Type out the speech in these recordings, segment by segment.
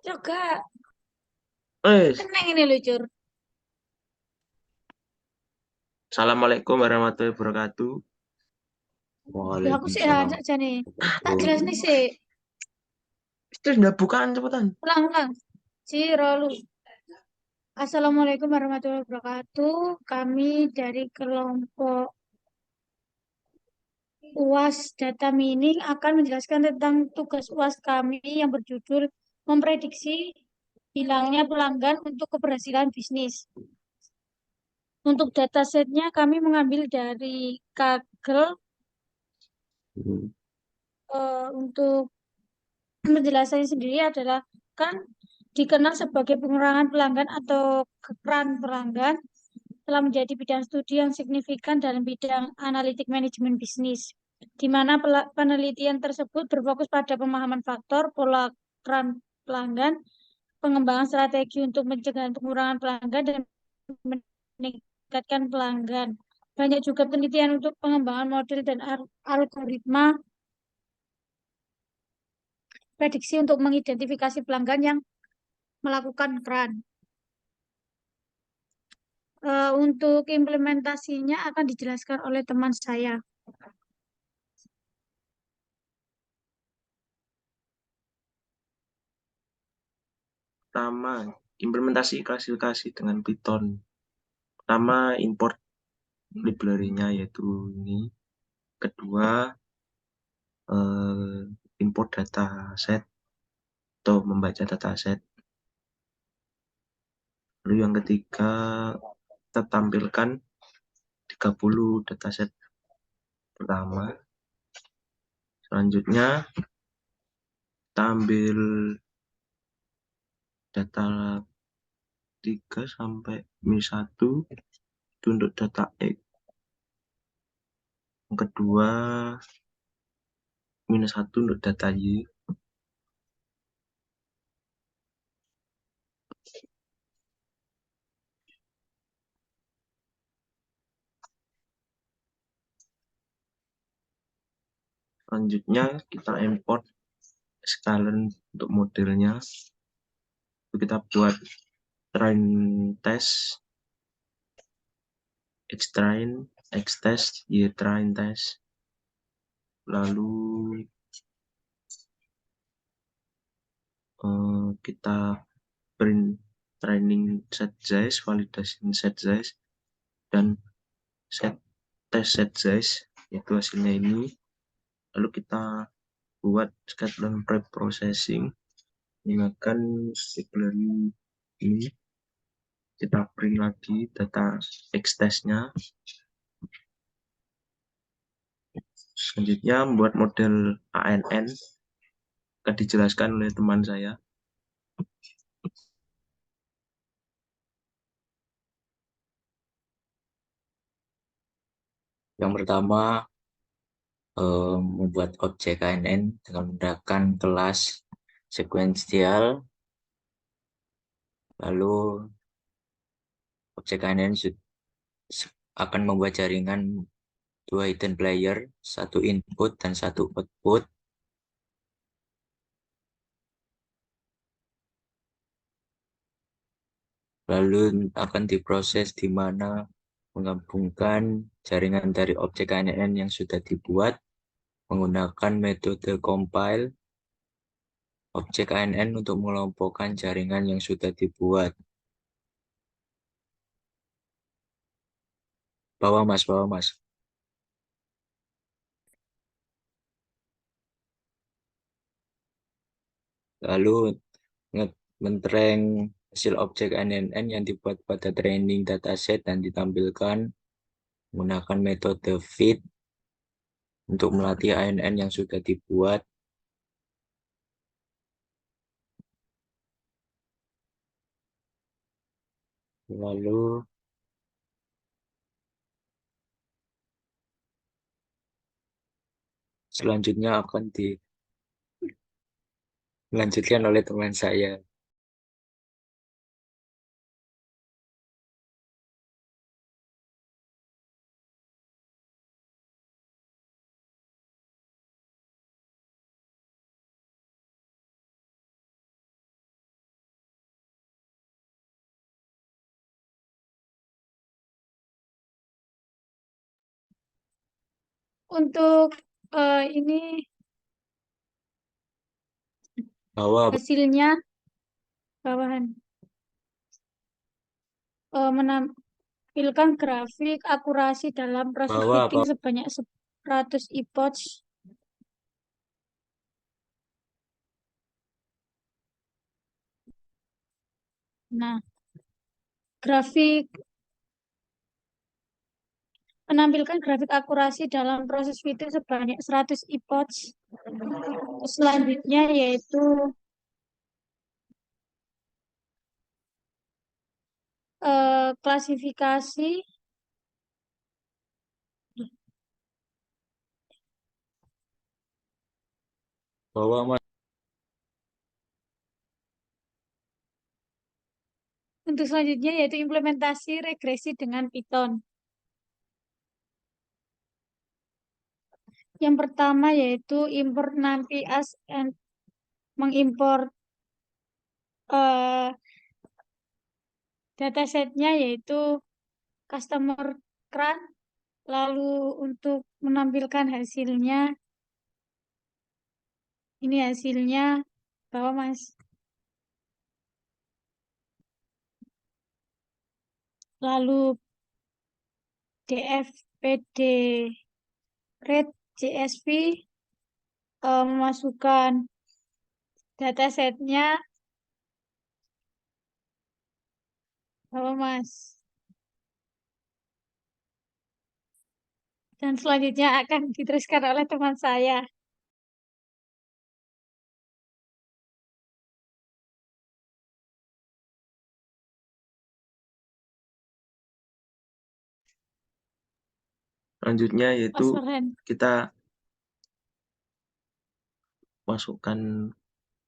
Juga Eh, tenang ini lucur. Assalamualaikum warahmatullahi wabarakatuh. Ya aku sehat Waalaikumsalam aja nih. Tak jelas nih warahmatullahi sih. Itu sudah bukaan cepetan. Ulang-ulang. Rolu. Assalamualaikum warahmatullahi wabarakatuh. Kami dari kelompok UAS Data Mining akan menjelaskan tentang tugas UAS kami yang berjudul memprediksi hilangnya pelanggan untuk keberhasilan bisnis. Untuk datasetnya kami mengambil dari Kaggle. Untuk penjelasannya sendiri adalah kan dikenal sebagai pengurangan pelanggan atau keran pelanggan telah menjadi bidang studi yang signifikan dalam bidang analitik manajemen bisnis, di mana penelitian tersebut berfokus pada pemahaman faktor pola keran pelanggan, pengembangan strategi untuk mencegah pengurangan pelanggan dan meningkatkan pelanggan. Banyak juga penelitian untuk pengembangan model dan algoritma prediksi untuk mengidentifikasi pelanggan yang melakukan run. Untuk implementasinya akan dijelaskan oleh teman saya. Pertama, implementasi klasifikasi dengan Python. Pertama, import library-nya yaitu ini. Kedua, eh, import dataset atau membaca dataset. Lalu yang ketiga, kita tampilkan 30 dataset pertama. Selanjutnya, kita ambil data 3 sampai Mi1 itu untuk data X. Yang kedua, -1 untuk data Y. Selanjutnya kita import skalen untuk modelnya. Itu kita buat train test, X train, X test, Y train test. Lalu kita print training set size, validasi set size, dan set test set size, yaitu hasilnya ini. Lalu kita buat skeleton pre-processing menggunakan library ini. Kita print lagi data X test-nya. Selanjutnya membuat model ANN akan dijelaskan oleh teman saya. Yang pertama, membuat objek KNN dengan menggunakan kelas sequential. Lalu objek KNN akan membuat jaringan dua hidden player, satu input dan satu output. Lalu akan diproses di mana menggabungkan jaringan dari objek KNN yang sudah dibuat menggunakan metode compile objek KNN untuk mengelompokkan jaringan yang sudah dibuat. Bawah mas. Lalu mentrain hasil objek ANN yang dibuat pada training dataset dan ditampilkan menggunakan metode fit untuk melatih ANN yang sudah dibuat. Lalu selanjutnya akan dilanjutkan oleh teman saya. Untuk ini Bawah, hasilnya bawahan menampilkan grafik akurasi dalam proses bawah, fitting sebanyak 100 epoch. Nah, grafik menampilkan grafik akurasi dalam proses fitting sebanyak 100 epoch. Selanjutnya yaitu klasifikasi bawah, Mas. untuk selanjutnya yaitu implementasi regresi dengan Python. Yang pertama yaitu import NumPy as and mengimport datasetnya yaitu customer CRAN. Lalu untuk menampilkan hasilnya, ini hasilnya bawah Mas. Lalu dfpd read CSV memasukkan datasetnya bawah Mas. Dan selanjutnya akan diteruskan oleh teman saya. Selanjutnya Mas yaitu Farhan. kita masukkan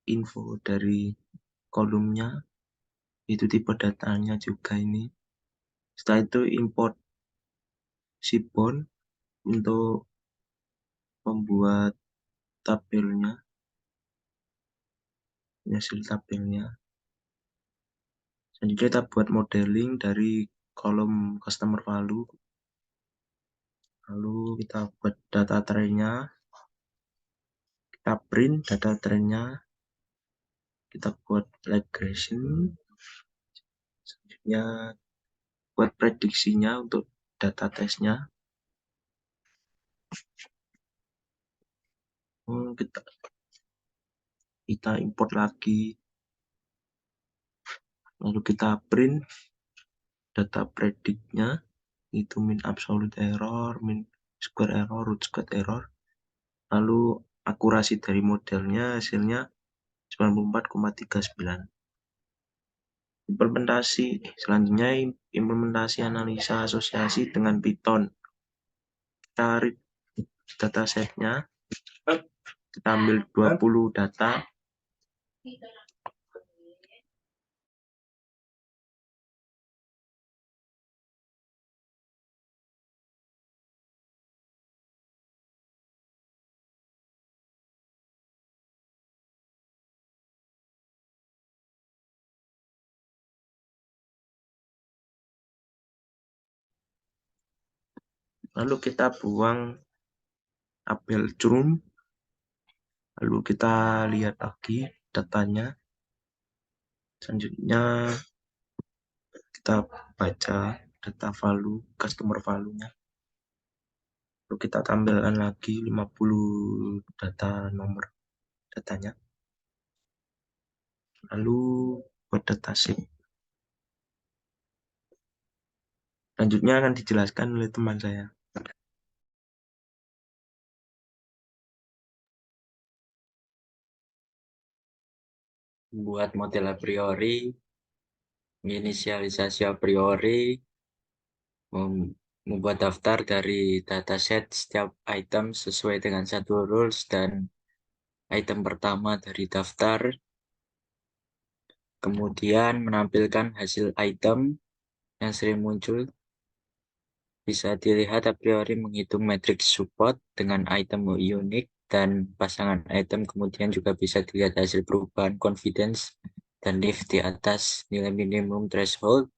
info dari kolomnya, itu tipe datanya juga ini. Setelah itu import Seaborn untuk membuat tabelnya, hasil tabelnya. Selanjutnya kita buat modeling dari kolom customer value. Lalu kita buat data trennya, kita print data trennya, kita buat regression. Selanjutnya buat prediksinya untuk data tesnya. Kita import lagi, lalu kita print data predictnya, itu mean absolute error, mean square error, root square error. Lalu akurasi dari modelnya hasilnya 94,39. Implementasi selanjutnya, implementasi analisa asosiasi dengan Python. Kita read datasetnya, kita ambil 20 data, lalu kita buang tabel Chrome, lalu kita lihat lagi datanya. Selanjutnya kita baca data value, customer value-nya. Lalu kita tampilkan lagi 50 data nomor datanya. Lalu buat datasheet. Selanjutnya akan dijelaskan oleh teman saya. Buat model a priori, inisialisasi a priori, membuat daftar dari dataset setiap item sesuai dengan satu rules dan item pertama dari daftar, kemudian menampilkan hasil item yang sering muncul. Bisa dilihat a priori menghitung matriks support dengan item unik dan pasangan item, kemudian juga bisa dilihat hasil perubahan confidence dan lift di atas nilai minimum threshold.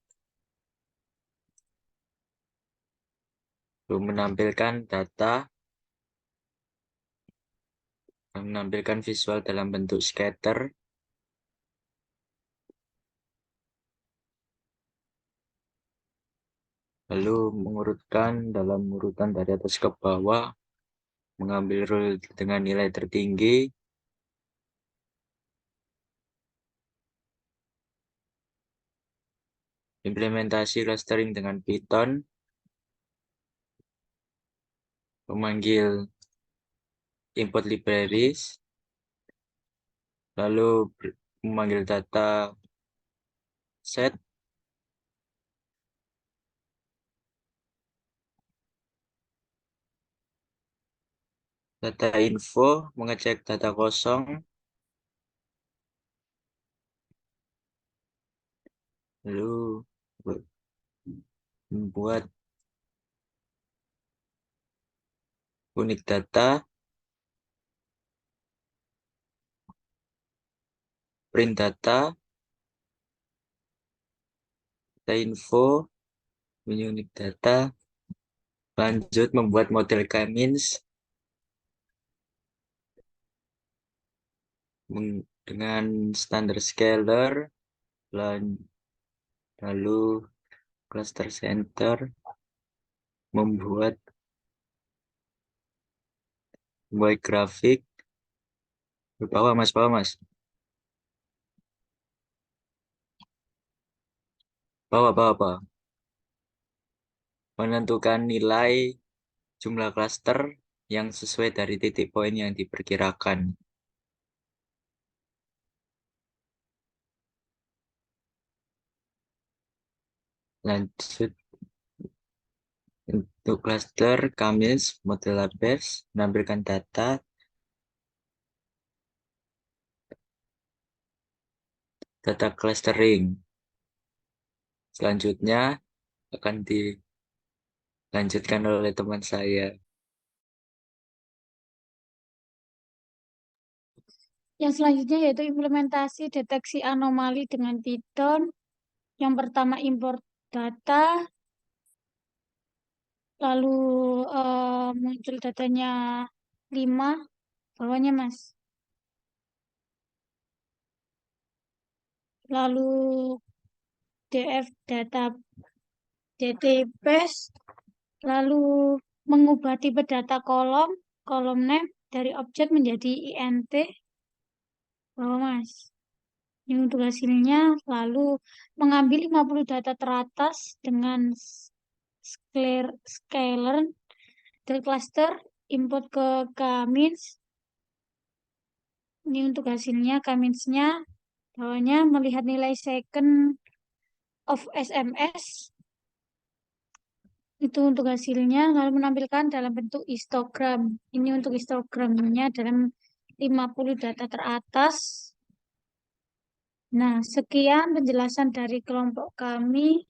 Lalu menampilkan data menampilkan visual dalam bentuk scatter. Lalu mengurutkan dalam urutan dari atas ke bawah, mengambil rule dengan nilai tertinggi, implementasi clustering dengan Python, memanggil import libraries, lalu memanggil data set, data info, mengecek data kosong, lalu membuat unik data, print data, data info, unik data, lanjut membuat model K-means dengan standar scalar, lalu cluster center, membuat grafik. Bawah mas, bawah. Menentukan nilai jumlah cluster yang sesuai dari titik poin yang diperkirakan. Lanjut untuk cluster, K-means, modular base, menampilkan data clustering. Selanjutnya akan dilanjutkan oleh teman saya. Yang selanjutnya yaitu implementasi deteksi anomali dengan Python. Yang pertama import data, lalu muncul datanya 5, bawahnya mas. Lalu df data DTPaste, lalu mengubah tipe data kolom name dari objek menjadi int, bawah mas. Ini untuk hasilnya, lalu mengambil 50 data teratas dengan scalar dari cluster, import ke K-means. Ini untuk hasilnya, K-means-nya, bawahnya melihat nilai second of SMS. Itu untuk hasilnya, lalu menampilkan dalam bentuk histogram. Ini untuk histogramnya dalam 50 data teratas. Nah, sekian penjelasan dari kelompok kami.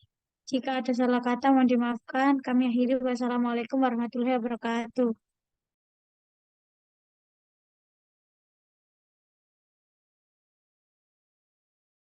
Jika ada salah kata, mohon dimaafkan. Kami akhiri. Wassalamualaikum warahmatullahi wabarakatuh.